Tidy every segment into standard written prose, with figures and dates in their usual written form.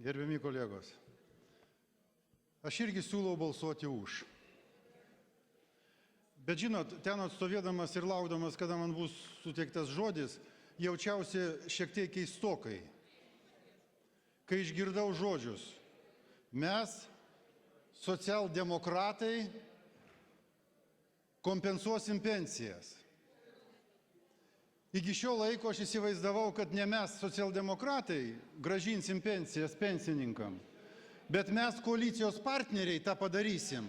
Gerbiami kolegos, aš irgi siūlau balsuoti už. Bet žinot, ten atstovėdamas ir laukdamas, kada man bus suteiktas žodis, jaučiausi šiek tiek keistokai. Kai išgirdau žodžius, mes, socialdemokratai, kompensuosim pensijas. Iki šio laiko aš įsivaizdavau, kad ne mes, socialdemokratai, grąžinsim pensijas pensininkam, bet mes, koalicijos partneriai, tą padarysim.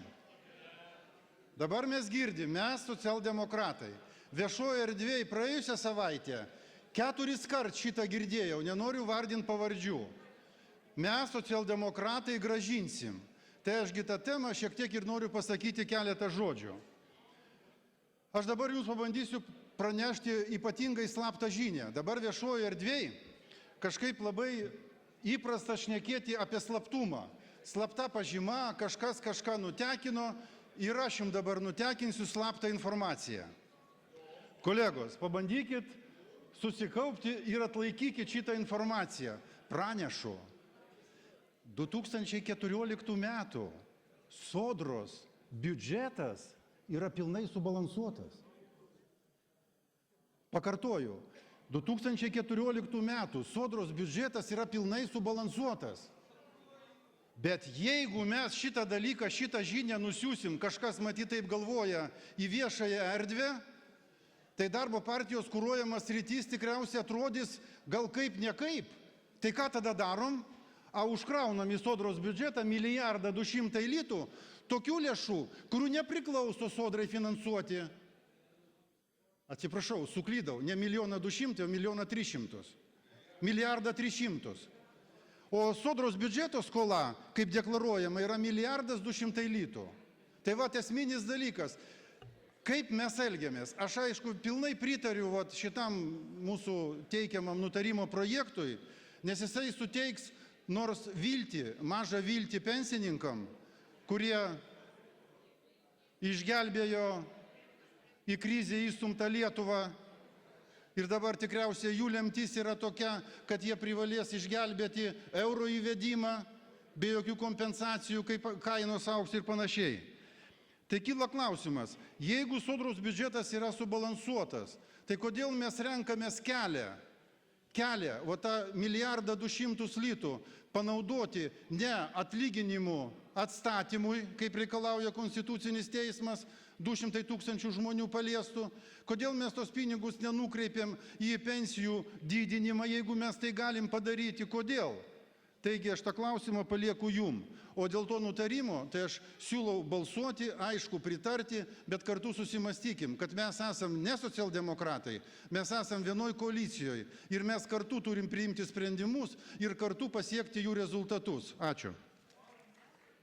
Dabar mes girdim, mes, socialdemokratai. Viešoje erdvėje praėjusią savaitę 4 kart šitą girdėjau, nenoriu vardinti pavardžių. Mes, socialdemokratai, grąžinsim. Tai ašgi tą temą šiek tiek ir noriu pasakyti keletą žodžių. Aš dabar jums pabandysiu pranešti ypatingai slaptą žinią. Dabar viešoje erdvėje kažkaip labai įprasta šnekėti apie slaptumą. Slapta pažyma, kažkas kažką nutekino ir aš jums dabar nutekinsiu slaptą informaciją. Kolegos, pabandykit susikaupti ir atlaikykit šitą informaciją. Pranešu, 2014 metų Sodros biudžetas yra pilnai subalansuotas. Pakartoju, 2014 metų Sodros biudžetas yra pilnai subalansuotas. Bet jeigu mes šitą dalyką, šitą žinią nusiųsim, kažkas matyt taip galvoja, į viešąją erdvę, tai darbo partijos kuruojamas sritis tikriausiai atrodys gal kaip nekaip. Tai ką tada darom? Užkraunam į Sodros biudžetą 1 200 000 litų tokių lėšų, kurių nepriklauso Sodrai finansuoti. Atsiprašau, suklydau, ne 1 200 000, o 1 300 000. 1 300 000. O Sodros biudžeto skola, kaip deklaruojama, yra 1 200 000 litų. Tai va esminis dalykas. Kaip mes elgiamės? Aš aišku pilnai pritariu šitam mūsų teikiamam nutarimo projektui, nes jisai suteiks nors viltį, mažą viltį pensininkam, kurie išgelbėjo į krizę įstumtą Lietuvą ir dabar tikriausiai jų lemtis yra tokia, kad jie privalės išgelbėti euro įvedimą be jokių kompensacijų, kaip kainos augs ir panašiai. Tai kyla klausimas, jeigu Sodros biudžetas yra subalansuotas, tai kodėl mes renkamės kelią, o tą 1 200 000 litų panaudoti ne atlyginimų atstatymui, kaip reikalauja Konstitucinis teismas, 200 000 žmonių paliestų. Kodėl mes tos pinigus nenukreipiam į pensijų didinimą, jeigu mes tai galim padaryti? Kodėl? Taigi aš tą klausimą palieku jum. O dėl to nutarimo, tai aš siūlau balsuoti, aišku, pritarti, bet kartu susimastykim, kad mes esam ne socialdemokratai, mes esam vienoj koalicijoje ir mes kartu turim priimti sprendimus ir kartu pasiekti jų rezultatus. Ačiū.